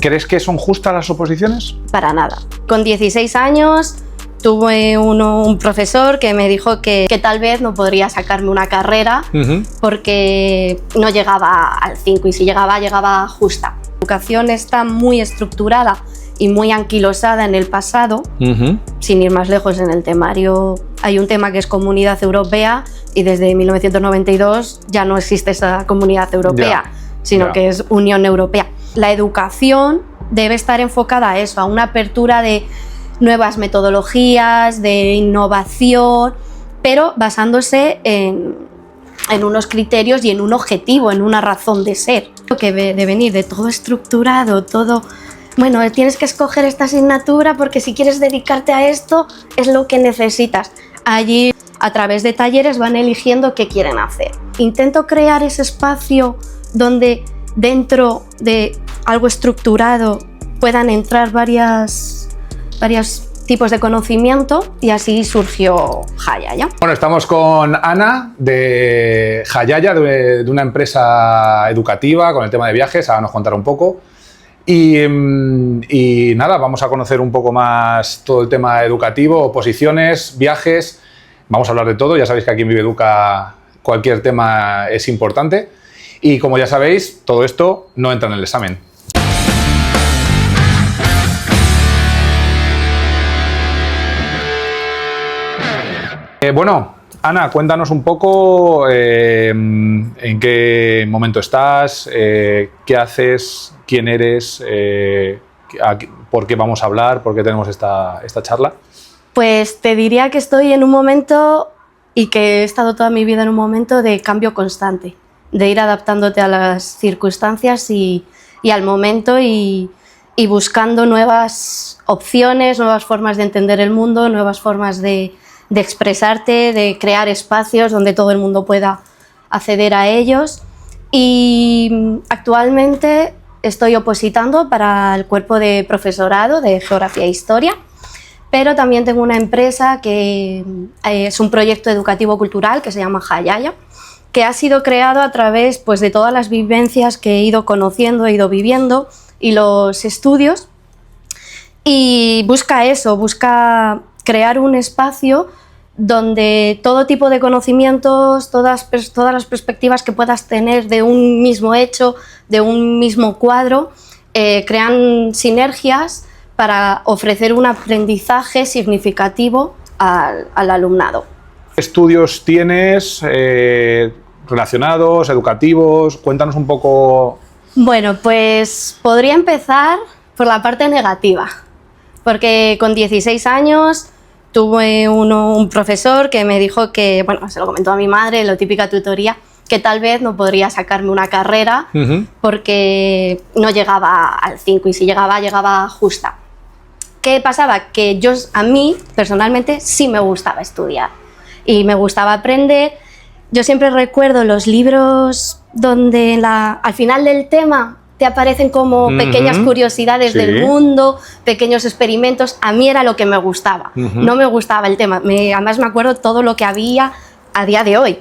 ¿Crees que son justas las oposiciones? Para nada. Con 16 años tuve un profesor que me dijo que tal vez no podría sacarme una carrera porque no llegaba al 5 y si llegaba, llegaba justa. La educación está muy estructurada y muy anquilosada en el pasado. Sin ir más lejos en el temario, hay un tema que es Comunidad Europea y desde 1992 ya no existe esa Comunidad Europea, sino que es Unión Europea. La educación debe estar enfocada a eso, a una apertura de nuevas metodologías, de innovación, pero basándose en unos criterios y en un objetivo, en una razón de ser. Que de venir de todo estructurado, todo... Bueno, tienes que escoger esta asignatura porque si quieres dedicarte a esto es lo que necesitas. Allí, a través de talleres, van eligiendo qué quieren hacer. Intento crear ese espacio donde dentro de algo estructurado puedan entrar varios tipos de conocimiento y así surgió Hayaya. Bueno, estamos con Ana de Hayaya, de una empresa educativa con el tema de viajes. Ahora nos contará un poco. Y nada, vamos a conocer un poco más todo el tema educativo, oposiciones, viajes. Vamos a hablar de todo. Ya sabéis que aquí en Vive Educa cualquier tema es importante. Y como ya sabéis, todo esto no entra en el examen. Bueno, Ana, cuéntanos un poco en qué momento estás, qué haces, quién eres, por qué vamos a hablar, por qué tenemos esta charla. Pues te diría que estoy en un momento y que he estado toda mi vida en un momento de cambio constante, de ir adaptándote a las circunstancias y al momento y buscando nuevas opciones, nuevas formas de entender el mundo, nuevas formas de expresarte, de crear espacios donde todo el mundo pueda acceder a ellos. Y actualmente estoy opositando para el cuerpo de profesorado de Geografía e Historia, pero también tengo una empresa que es un proyecto educativo cultural que se llama Hayaya, que ha sido creado a través pues, de todas las vivencias que he ido conociendo, he ido viviendo y los estudios, y busca eso, busca crear un espacio donde todo tipo de conocimientos, todas las perspectivas que puedas tener de un mismo hecho, de un mismo cuadro, crean sinergias para ofrecer un aprendizaje significativo al alumnado. ¿Qué estudios tienes relacionados, educativos? Cuéntanos un poco. Bueno, pues podría empezar por la parte negativa, porque con 16 años tuve un profesor que me dijo que, bueno, se lo comentó a mi madre, la típica tutoría, que tal vez no podría sacarme una carrera porque no llegaba al 5 y si llegaba, llegaba justa. ¿Qué pasaba? Que a mí, personalmente, sí me gustaba estudiar y me gustaba aprender. Yo siempre recuerdo los libros donde al final del tema te aparecen como pequeñas curiosidades del mundo, pequeños experimentos. A mí era lo que me gustaba, no me gustaba el tema. Además me acuerdo todo lo que había a día de hoy.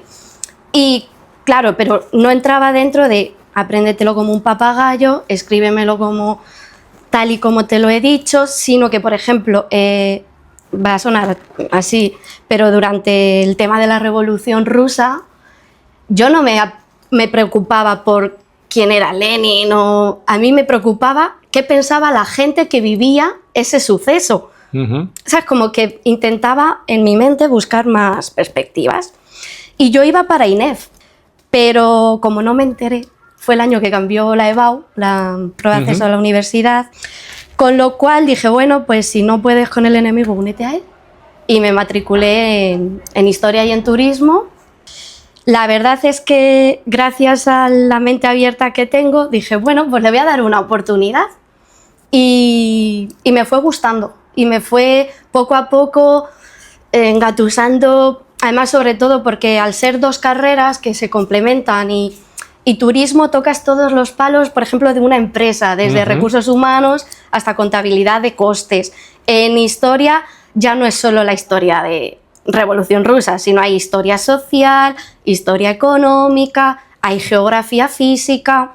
Y claro, pero no entraba dentro de apréndetelo como un papagayo, escríbemelo como tal y como te lo he dicho, sino que, por ejemplo, va a sonar así, pero durante el tema de la Revolución Rusa, yo no me preocupaba por quién era Lenin, a mí me preocupaba qué pensaba la gente que vivía ese suceso. O sea, como que intentaba en mi mente buscar más perspectivas. Y yo iba para INEF, pero como no me enteré, fue el año que cambió la EBAU, la prueba de acceso a la universidad, con lo cual dije, bueno, pues si no puedes con el enemigo, únete a él. Y me matriculé en Historia y en Turismo. La verdad es que gracias a la mente abierta que tengo, dije, bueno, pues le voy a dar una oportunidad. Y me fue gustando. Y me fue poco a poco engatusando, además sobre todo porque al ser dos carreras que se complementan y turismo tocas todos los palos, por ejemplo, de una empresa, desde recursos humanos hasta contabilidad de costes. En historia ya no es solo la historia de Revolución Rusa, sino hay historia social, historia económica, hay geografía física,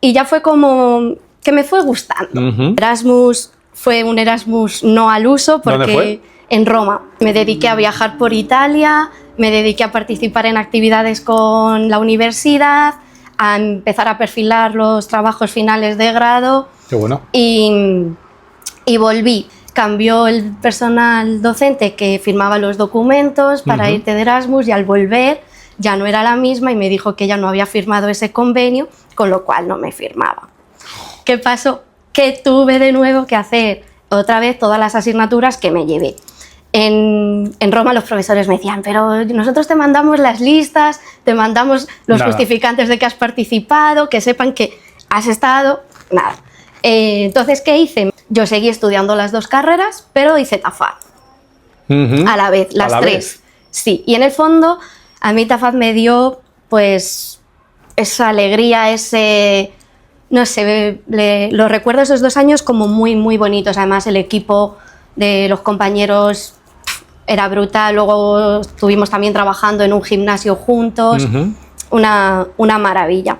y ya fue como que me fue gustando. Erasmus fue un Erasmus no al uso porque ¿Dónde fue? En Roma. Me dediqué a viajar por Italia, me dediqué a participar en actividades con la universidad, a empezar a perfilar los trabajos finales de grado. Qué bueno. Y volví. Cambió el personal docente que firmaba los documentos para irte de Erasmus y al volver ya no era la misma y me dijo que ella no había firmado ese convenio, con lo cual no me firmaba. ¿Qué pasó? Que tuve de nuevo que hacer otra vez todas las asignaturas que me llevé. En Roma los profesores me decían, pero nosotros te mandamos las listas, te mandamos los justificantes de que has participado, que sepan que has estado, nada. Entonces, ¿qué hice? Yo seguí estudiando las dos carreras, pero hice TAFAD a la vez, las tres. Sí, y en el fondo a mí TAFAD me dio pues esa alegría, ese, no sé, lo recuerdo esos 2 años como muy, muy bonitos. Además el equipo de los compañeros era brutal, luego estuvimos también trabajando en un gimnasio juntos, una maravilla.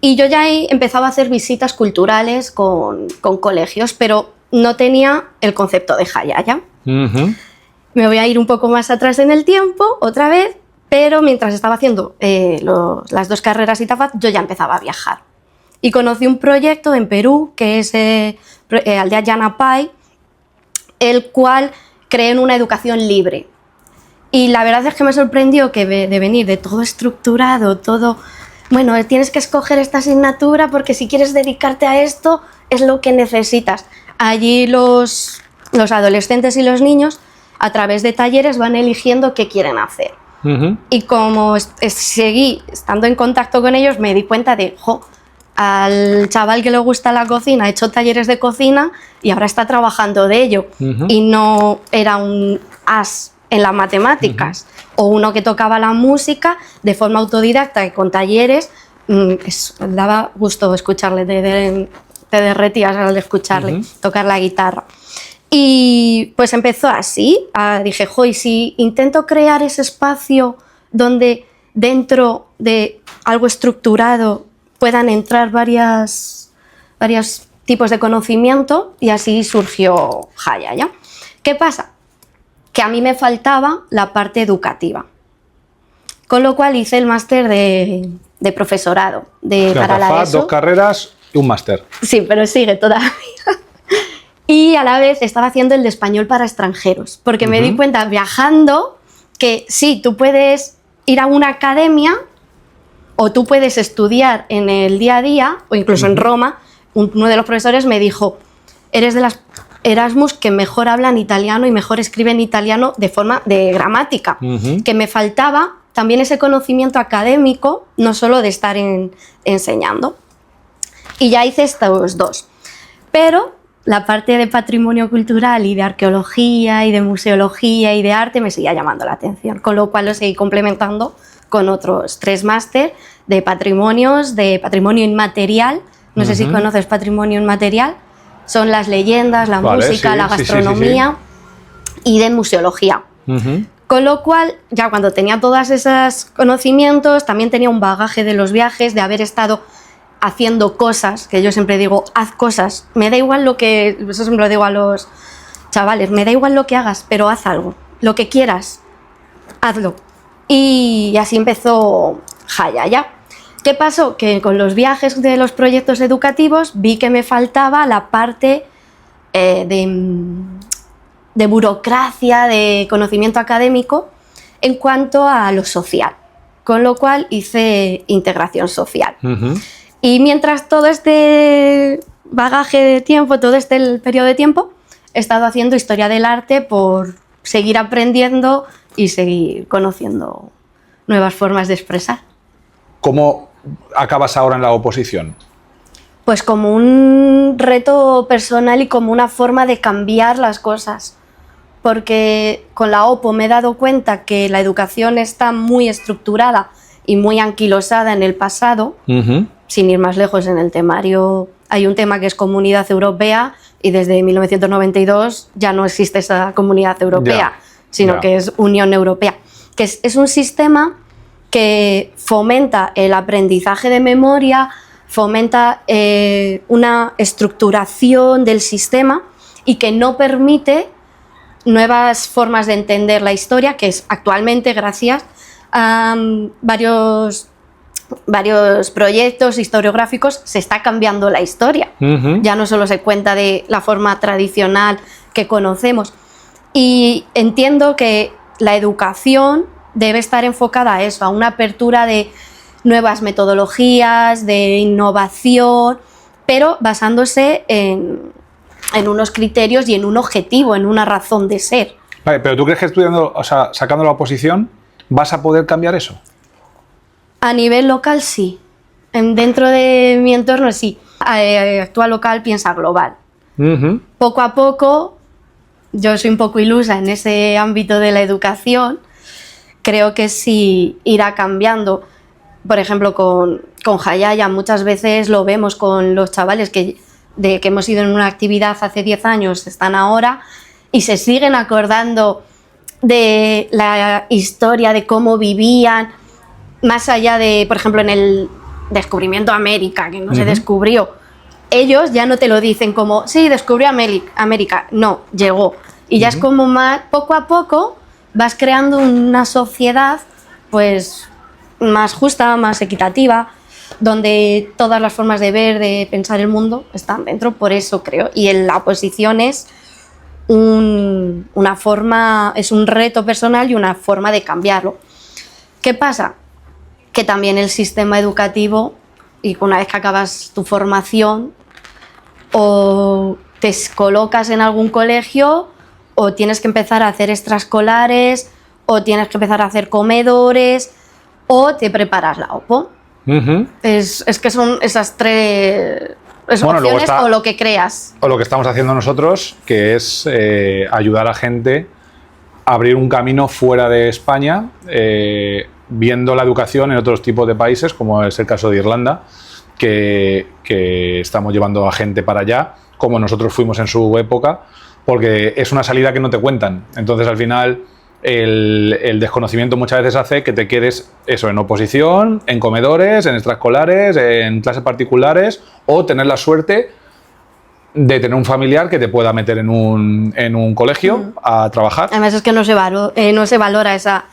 Y yo ya empezaba a hacer visitas culturales con colegios, pero no tenía el concepto de Hayaya. Me voy a ir un poco más atrás en el tiempo, otra vez, pero mientras estaba haciendo las dos carreras y TAFAD, yo ya empezaba a viajar. Y conocí un proyecto en Perú, que es Aldea Yanapay, el cual creé en una educación libre. Y la verdad es que me sorprendió que de venir de todo estructurado, todo... Bueno, tienes que escoger esta asignatura porque si quieres dedicarte a esto es lo que necesitas. Allí los adolescentes y los niños a través de talleres van eligiendo qué quieren hacer. Y como seguí estando en contacto con ellos me di cuenta de, al chaval que le gusta la cocina ha hecho talleres de cocina y ahora está trabajando de ello. Y no era un as en las matemáticas, o uno que tocaba la música de forma autodidacta y con talleres, daba gusto escucharle, te derretías al escucharle tocar la guitarra. Y pues empezó así, dije, y si intento crear ese espacio donde dentro de algo estructurado puedan entrar varios tipos de conocimiento, y así surgió Hayaya. ¿Qué pasa? Que a mí me faltaba la parte educativa, con lo cual hice el máster de profesorado para la ESO. 2 carreras y un máster. Sí, pero sigue todavía. Y a la vez estaba haciendo el de español para extranjeros, porque me di cuenta viajando que sí, tú puedes ir a una academia o tú puedes estudiar en el día a día, o incluso en Roma, uno de los profesores me dijo, eres de las Erasmus que mejor hablan italiano y mejor escriben italiano de forma de gramática, que me faltaba también ese conocimiento académico, no solo de estar enseñando. Y ya hice estos 2. Pero la parte de patrimonio cultural y de arqueología y de museología y de arte me seguía llamando la atención, con lo cual lo seguí complementando con otros 3 máster de patrimonio inmaterial. No sé si conoces patrimonio inmaterial. Son las leyendas, la música, la gastronomía y de museología. Con lo cual, ya cuando tenía todos esos conocimientos, también tenía un bagaje de los viajes, de haber estado haciendo cosas, que yo siempre digo, haz cosas. Me da igual eso siempre lo digo a los chavales, me da igual lo que hagas, pero haz algo. Lo que quieras, hazlo. Y así empezó Hayaya. ¿Qué pasó? Que con los viajes de los proyectos educativos vi que me faltaba la parte de burocracia, de conocimiento académico en cuanto a lo social, con lo cual hice integración social. Y mientras todo este bagaje de tiempo, todo este periodo de tiempo, he estado haciendo historia del arte por seguir aprendiendo y seguir conociendo nuevas formas de expresar. ¿Cómo acabas ahora en la oposición? Pues como un reto personal y como una forma de cambiar las cosas. Porque con la OPO me he dado cuenta que la educación está muy estructurada y muy anquilosada en el pasado. Sin ir más lejos, en el temario hay un tema que es Comunidad Europea y desde 1992 ya no existe esa Comunidad Europea, sino que es Unión Europea. Que es un sistema que fomenta el aprendizaje de memoria, fomenta una estructuración del sistema y que no permite nuevas formas de entender la historia, que es actualmente, gracias a varios proyectos historiográficos, se está cambiando la historia. Ya no solo se cuenta de la forma tradicional que conocemos. Y entiendo que la educación debe estar enfocada a eso, a una apertura de nuevas metodologías, de innovación, pero basándose en unos criterios y en un objetivo, en una razón de ser. Vale, pero ¿tú crees que estudiando, o sea, sacando la oposición, vas a poder cambiar eso? A nivel local, sí. Dentro de mi entorno, sí. Actúa local, piensa global. Poco a poco, yo soy un poco ilusa en ese ámbito de la educación, creo que sí irá cambiando. Por ejemplo, con Hayaya muchas veces lo vemos con los chavales que hemos ido en una actividad hace 10 años, están ahora y se siguen acordando de la historia, de cómo vivían, más allá de, por ejemplo, en el descubrimiento de América, que no se descubrió. Ellos ya no te lo dicen como, sí, descubrió América. No, llegó. Y ya es como más, poco a poco vas creando una sociedad pues más justa, más equitativa, donde todas las formas de ver, de pensar el mundo están dentro, por eso creo. Y la oposición es una forma, es un reto personal y una forma de cambiarlo. ¿Qué pasa? Que también el sistema educativo, y una vez que acabas tu formación, o te colocas en algún colegio, o tienes que empezar a hacer extraescolares, o tienes que empezar a hacer comedores, o te preparas la OPO. Es que son esas tres opciones, o lo que creas. O lo que estamos haciendo nosotros, que es ayudar a gente a abrir un camino fuera de España, viendo la educación en otros tipos de países, como es el caso de Irlanda, que estamos llevando a gente para allá, como nosotros fuimos en su época, porque es una salida que no te cuentan. Entonces, al final, el desconocimiento muchas veces hace que te quedes eso, en oposición, en comedores, en extraescolares, en clases particulares, o tener la suerte de tener un familiar que te pueda meter en un colegio a trabajar. Además es que no se valora esa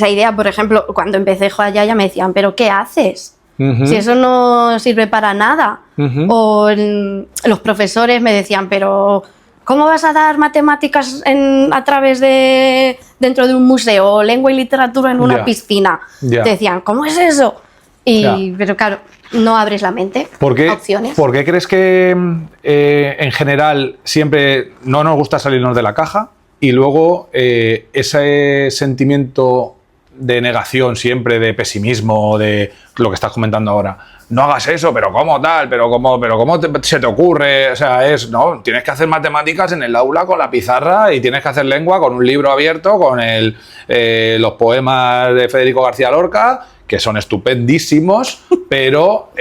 idea. Por ejemplo, cuando empecé Hayaya me decían, ¿pero qué haces? Si eso no sirve para nada. O los profesores me decían, pero ¿cómo vas a dar matemáticas a través de dentro de un museo, o lengua y literatura en una piscina? Te decían, ¿cómo es eso? Pero claro, no abres la mente. ¿Por qué crees que en general siempre no nos gusta salirnos de la caja y luego ese sentimiento de negación siempre, de pesimismo, de lo que estás comentando ahora? No hagas eso, pero ¿cómo tal? ¿Pero cómo se te ocurre? O sea, no, tienes que hacer matemáticas en el aula con la pizarra y tienes que hacer lengua con un libro abierto, con los poemas de Federico García Lorca, que son estupendísimos, pero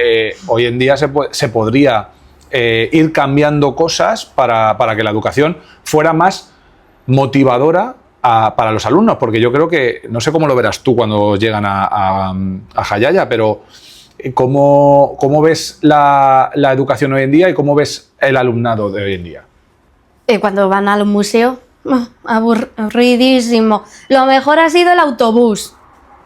hoy en día se podría ir cambiando cosas para que la educación fuera más motivadora para los alumnos, porque yo creo que, no sé cómo lo verás tú cuando llegan a Hayaya, pero ¿cómo ves la educación hoy en día y cómo ves el alumnado de hoy en día? Cuando van al museo, aburridísimo. Lo mejor ha sido el autobús.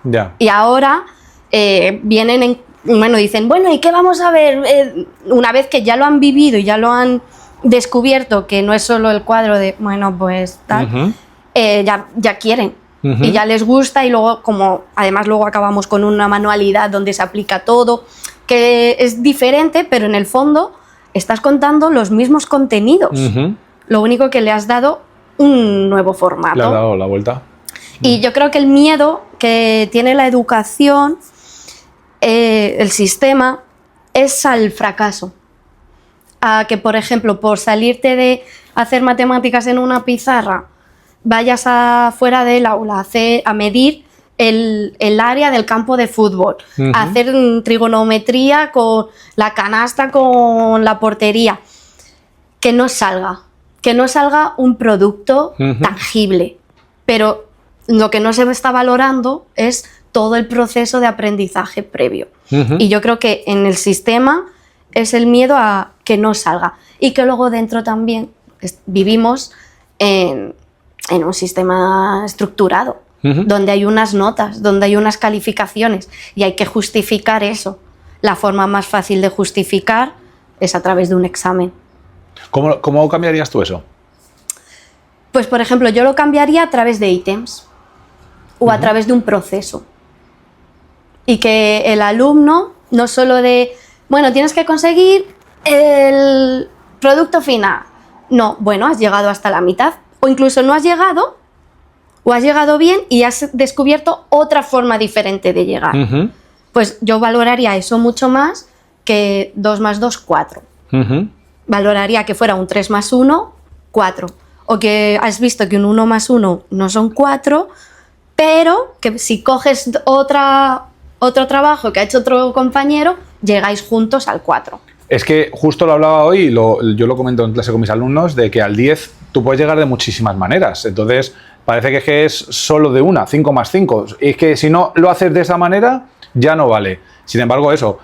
Ya. Y ahora vienen, dicen, bueno, ¿y qué vamos a ver? Una vez que ya lo han vivido y ya lo han descubierto, que no es solo el cuadro de, bueno, pues tal, ya quieren. Y ya les gusta, y luego, además luego acabamos con una manualidad donde se aplica todo, que es diferente, pero en el fondo estás contando los mismos contenidos. Lo único que le has dado un nuevo formato. Le has dado la vuelta. Y yo creo que el miedo que tiene la educación, el sistema, es al fracaso. A que, por ejemplo, por salirte de hacer matemáticas en una pizarra, vayas afuera del aula a medir el área del campo de fútbol, a hacer trigonometría con la canasta, con la portería. Que no salga un producto tangible. Pero lo que no se está valorando es todo el proceso de aprendizaje previo. Ujú. Y yo creo que en el sistema es el miedo a que no salga. Y que luego dentro también vivimos en un sistema estructurado, Ujú. donde hay unas notas, donde hay unas calificaciones y hay que justificar eso. La forma más fácil de justificar es a través de un examen. ¿Cómo cambiarías tú eso? Pues, por ejemplo, yo lo cambiaría a través de ítems o a través de un proceso. Y que el alumno, no solo de, bueno, tienes que conseguir el producto final. No, bueno, has llegado hasta la mitad. O incluso no has llegado, o has llegado bien y has descubierto otra forma diferente de llegar. Ujú. Pues yo valoraría eso mucho más que 2 más 2, 4. Ujú. Valoraría que fuera un 3 más 1, 4. O que has visto que un 1 más 1 no son 4, pero que si coges otro trabajo que ha hecho otro compañero, llegáis juntos al 4. Es que justo lo hablaba hoy, y yo lo comento en clase con mis alumnos, de que al 10 tú puedes llegar de muchísimas maneras. Entonces, parece que es solo de una, 5 más 5. Y es que si no lo haces de esa manera, ya no vale. Sin embargo, eso,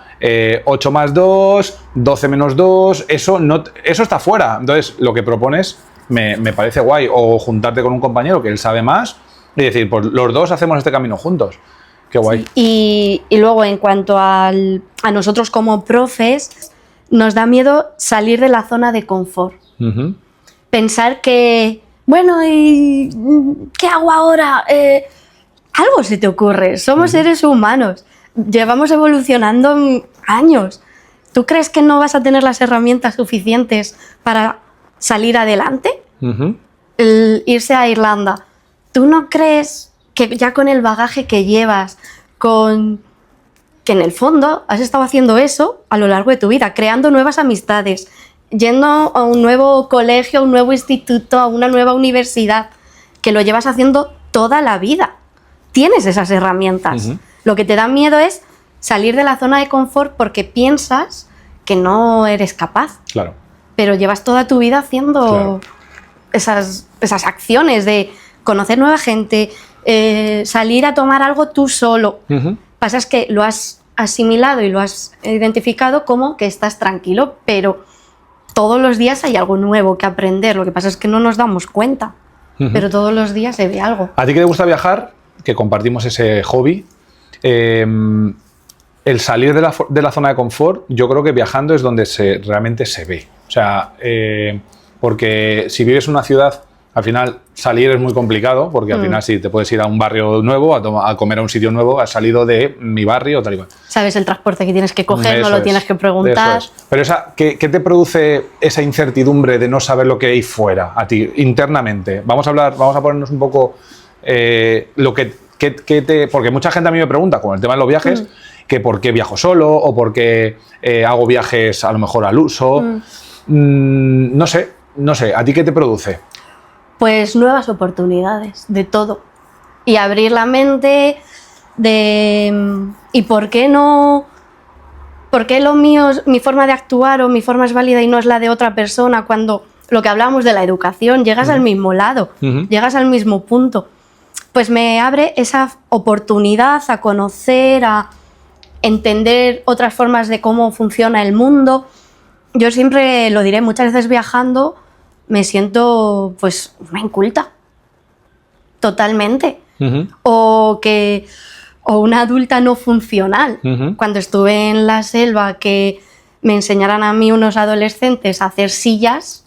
8 más 2, 12 menos 2, eso está fuera. Entonces, lo que propones me parece guay. O juntarte con un compañero que él sabe más y decir, pues los dos hacemos este camino juntos. Qué guay. Y luego, en cuanto a nosotros como profes, nos da miedo salir de la zona de confort. Ujú. Pensar que, bueno, ¿y qué hago ahora? Algo se te ocurre, somos seres humanos, llevamos evolucionando años. ¿Tú crees que no vas a tener las herramientas suficientes para salir adelante? Ujú. El irse a Irlanda, ¿tú no crees que ya con el bagaje que llevas, que en el fondo has estado haciendo eso a lo largo de tu vida, creando nuevas amistades, yendo a un nuevo colegio, a un nuevo instituto, a una nueva universidad, que lo llevas haciendo toda la vida? Tienes esas herramientas. Ujú. Lo que te da miedo es salir de la zona de confort porque piensas que no eres capaz, Claro. pero llevas toda tu vida haciendo Claro. esas acciones de conocer nueva gente, salir a tomar algo tú solo. Ujú. Pasa es que lo has asimilado y lo has identificado como que estás tranquilo, pero todos los días hay algo nuevo que aprender. Lo que pasa es que no nos damos cuenta, Ujú. pero todos los días se ve algo. ¿A ti que te gusta viajar, que compartimos ese hobby, el salir de la zona de confort, yo creo que viajando es donde realmente se ve? O sea, porque si vives en una ciudad, al final salir es muy complicado, porque al final sí, te puedes ir a un barrio nuevo, a comer a un sitio nuevo, has salido de mi barrio, tal y cual. Sabes el transporte que tienes que coger, no Eso lo es, tienes que preguntar. eso es. Pero ¿qué te produce esa incertidumbre de no saber lo que hay fuera a ti, internamente? Vamos a ponernos un poco lo que porque mucha gente a mí me pregunta con el tema de los viajes, que por qué viajo solo o por qué hago viajes a lo mejor al uso. No sé, ¿a ti qué te produce? Pues nuevas oportunidades, de todo. Y abrir la mente de... ¿Y por qué no? ¿Por qué lo mío, mi forma de actuar o mi forma es válida y no es la de otra persona? Cuando lo que hablábamos de la educación, llegas al mismo lado, llegas al mismo punto. Pues me abre esa oportunidad a conocer, a entender otras formas de cómo funciona el mundo. Yo siempre lo diré, muchas veces viajando me siento pues una inculta, totalmente. Uh-huh. O una adulta no funcional. Uh-huh. Cuando estuve en la selva, que me enseñaran a mí unos adolescentes a hacer sillas,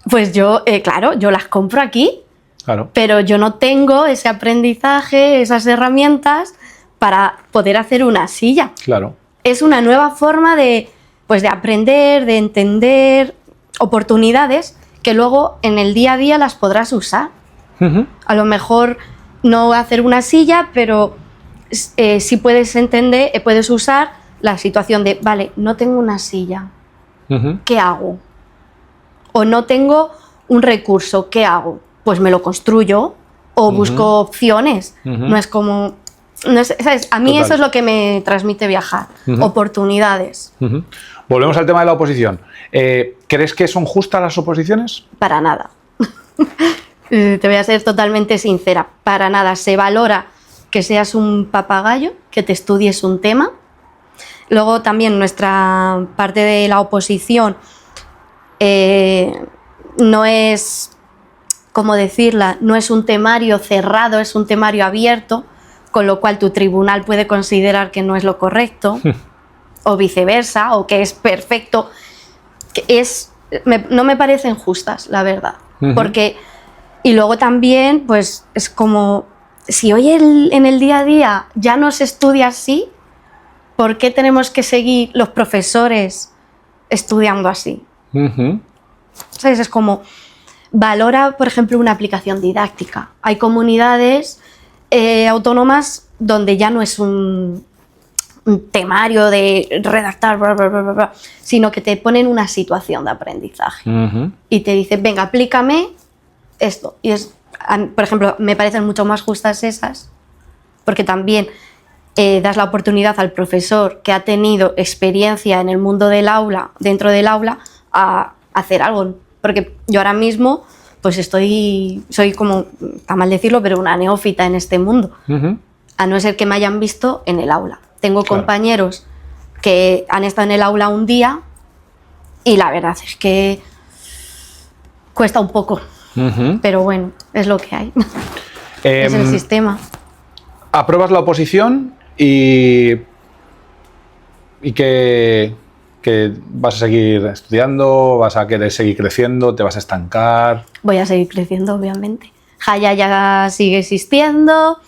pues yo, claro, yo las compro aquí, claro. Pero yo no tengo ese aprendizaje, esas herramientas para poder hacer una silla. Claro. Es una nueva forma de aprender, de entender oportunidades que luego en el día a día las podrás usar. Uh-huh. A lo mejor no hacer una silla, pero sí puedes entender, puedes usar la situación de, vale, no tengo una silla, uh-huh. ¿qué hago? O no tengo un recurso, ¿qué hago? Pues me lo construyo o busco opciones. No es como... No es, ¿sabes? A mí eso es lo que me transmite viajar, oportunidades. Volvemos al tema de la oposición. ¿Crees que son justas las oposiciones? Para nada. Te voy a ser totalmente sincera, para nada. Se valora que seas un papagayo, que te estudies un tema. Luego también nuestra parte de la oposición no es, ¿cómo decirla? No es un temario cerrado, es un temario abierto, con lo cual tu tribunal puede considerar que no es lo correcto, o viceversa, o que es perfecto. No me parecen justas, la verdad. Porque, y luego también, pues es como, si hoy en el día a día ya no se estudia así, ¿por qué tenemos que seguir los profesores estudiando así? ¿Sabes? Es como, valora, por ejemplo, una aplicación didáctica. Hay comunidades autónomas donde ya no es un temario de redactar, bla, bla, bla, bla, sino que te ponen una situación de aprendizaje y te dicen, venga, aplícame esto. Y por ejemplo, me parecen mucho más justas esas, porque también das la oportunidad al profesor que ha tenido experiencia en el mundo del aula, dentro del aula, a hacer algo. Porque yo ahora mismo pues soy como, está mal decirlo, pero una neófita en este mundo, a no ser que me hayan visto en el aula. Tengo compañeros que han estado en el aula un día y la verdad es que cuesta un poco, pero bueno, es lo que hay. Es el sistema. Apruebas la oposición y que vas a seguir estudiando, vas a querer seguir creciendo, te vas a estancar. Voy a seguir creciendo, obviamente. Hayaya sigue existiendo,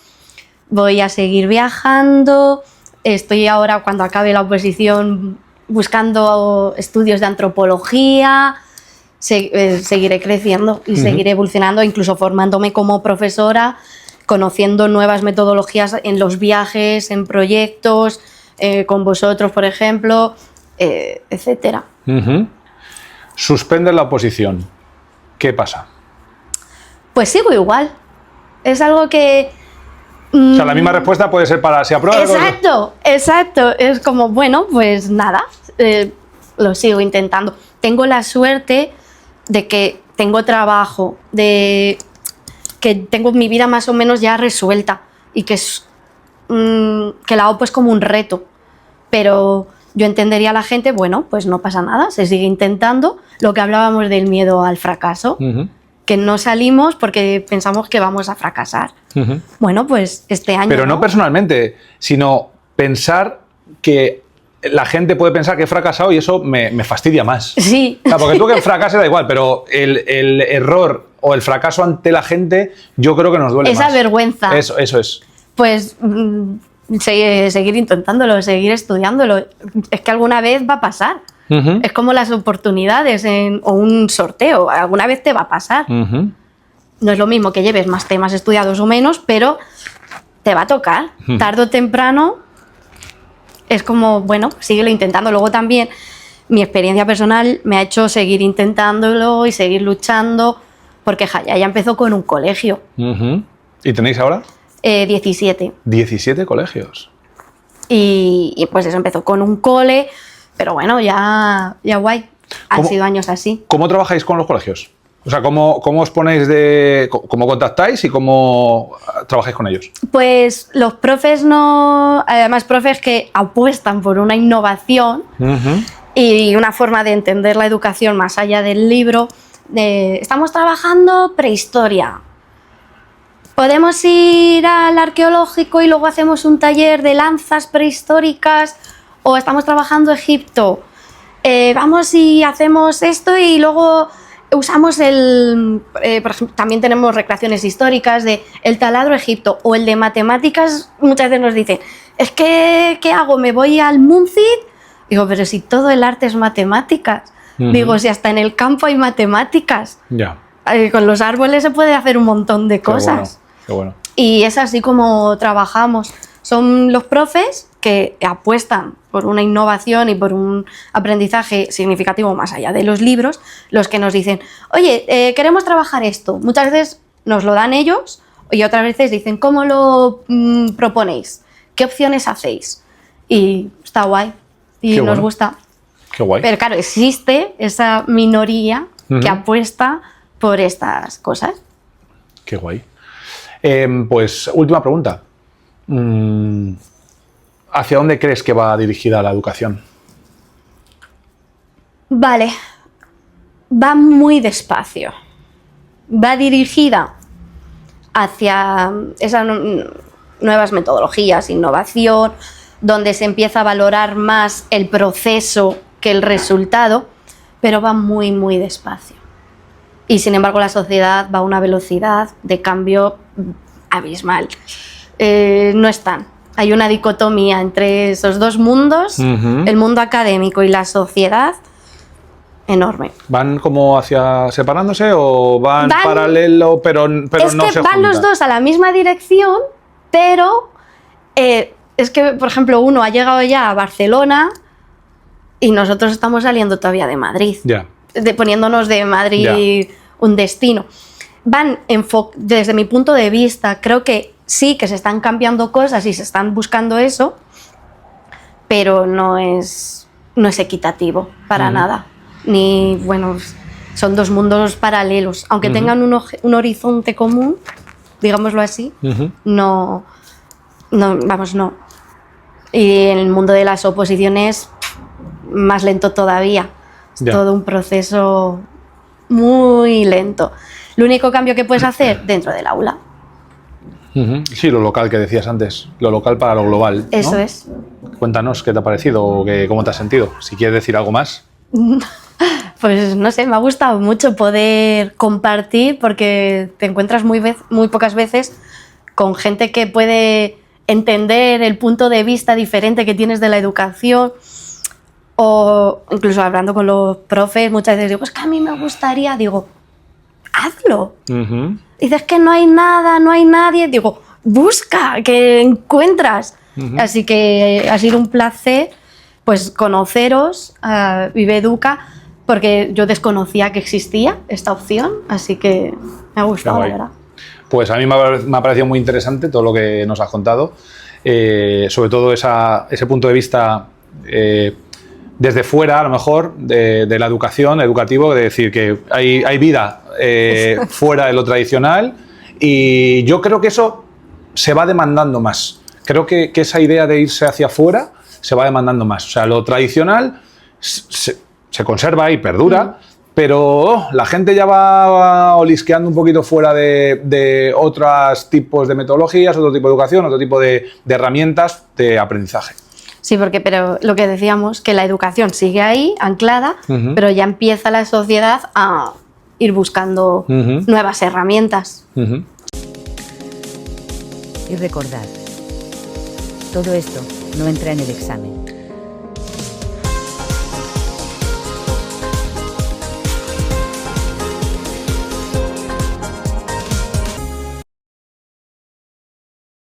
voy a seguir viajando. Estoy ahora, cuando acabe la oposición, buscando estudios de antropología. Seguiré creciendo y seguiré evolucionando, incluso formándome como profesora, conociendo nuevas metodologías en los viajes, en proyectos, con vosotros, por ejemplo, etcétera. Suspendes la oposición. ¿Qué pasa? Pues sigo igual. Es algo que... O sea, la misma respuesta puede ser para si apruebas. Exacto. Es como, bueno, pues nada, lo sigo intentando. Tengo la suerte de que tengo trabajo, de que tengo mi vida más o menos ya resuelta y que la OPO es como un reto. Pero yo entendería a la gente, bueno, pues no pasa nada, se sigue intentando. Lo que hablábamos del miedo al fracaso, que no salimos porque pensamos que vamos a fracasar. Bueno, pues este año... Pero no personalmente, sino pensar que la gente puede pensar que he fracasado y eso me fastidia más. Sí. O sea, porque tú que fracases da igual, pero el error o el fracaso ante la gente yo creo que nos duele más. Esa vergüenza. Eso es. Pues seguir intentándolo, seguir estudiándolo. Es que alguna vez va a pasar. Es como las oportunidades o un sorteo. Alguna vez te va a pasar. No es lo mismo que lleves más temas estudiados o menos, pero te va a tocar. Tarde o temprano es como, bueno, síguelo intentando. Luego también mi experiencia personal me ha hecho seguir intentándolo y seguir luchando, porque ya empezó con un colegio. ¿Y tenéis ahora? 17. 17 colegios. Y pues eso empezó con un cole, pero bueno, ya guay. Han sido años así. ¿Cómo trabajáis con los colegios? O sea, ¿cómo os ponéis cómo contactáis y cómo trabajáis con ellos? Pues los profes además profes que apuestan por una innovación y una forma de entender la educación más allá del libro. Estamos trabajando prehistoria. Podemos ir al arqueológico y luego hacemos un taller de lanzas prehistóricas, o estamos trabajando Egipto. Vamos y hacemos esto y luego usamos por ejemplo, también tenemos recreaciones históricas de el taladro Egipto, o el de matemáticas. Muchas veces nos dicen, es que, ¿qué hago? ¿Me voy al Munzid? Digo, pero si todo el arte es matemáticas. Digo, si hasta en el campo hay matemáticas. Ya. Con los árboles se puede hacer un montón de cosas. Qué bueno. Y es así como trabajamos. Son los profes que apuestan por una innovación y por un aprendizaje significativo más allá de los libros, los que nos dicen, oye, queremos trabajar esto. Muchas veces nos lo dan ellos y otras veces dicen, ¿cómo lo proponéis? ¿Qué opciones hacéis? Y está guay y nos gusta. Qué guay. Pero claro, existe esa minoría que apuesta por estas cosas. Qué guay. Pues última pregunta. ¿Hacia dónde crees que va dirigida la educación? Vale, va muy despacio. Va dirigida hacia esas nuevas metodologías, innovación, donde se empieza a valorar más el proceso que el resultado, pero va muy, muy despacio. Y sin embargo la sociedad va a una velocidad de cambio abismal. No están. Hay una dicotomía entre esos dos mundos, el mundo académico y la sociedad, enorme. ¿Van como hacia separándose o van paralelo, pero no se juntan? Es que van los dos a la misma dirección, pero es que, por ejemplo, uno ha llegado ya a Barcelona y nosotros estamos saliendo todavía de Madrid, poniéndonos de Madrid un destino. Van, desde mi punto de vista, creo que sí, que se están cambiando cosas y se están buscando eso, pero no es equitativo para nada. Ni, bueno, son dos mundos paralelos. Aunque tengan un horizonte común, digámoslo así, no. Y en el mundo de las oposiciones, más lento todavía. Es todo un proceso muy lento. Lo único cambio que puedes hacer dentro del aula. Sí, lo local que decías antes, lo local para lo global, ¿no? Eso es. Cuéntanos qué te ha parecido o cómo te has sentido, si quieres decir algo más. Pues no sé, me ha gustado mucho poder compartir, porque te encuentras muy pocas veces con gente que puede entender el punto de vista diferente que tienes de la educación, o incluso hablando con los profes muchas veces digo, es que a mí me gustaría, digo, hazlo. Dices que no hay nada, no hay nadie, digo, busca, que encuentras. Así que ha sido un placer pues conoceros, Vive Educa, porque yo desconocía que existía esta opción, así que me ha gustado, la verdad. Pues a mí me ha parecido muy interesante todo lo que nos has contado, sobre todo ese punto de vista desde fuera, a lo mejor, de la educación, educativo, de decir que hay vida fuera de lo tradicional, y yo creo que eso se va demandando más. Creo que esa idea de irse hacia afuera se va demandando más. O sea, lo tradicional se conserva y perdura, pero la gente ya va olisqueando un poquito fuera de otros tipos de metodologías, otro tipo de educación, otro tipo de herramientas de aprendizaje. Sí, pero lo que decíamos, que la educación sigue ahí, anclada, pero ya empieza la sociedad a ir buscando nuevas herramientas. Y recordad, todo esto no entra en el examen.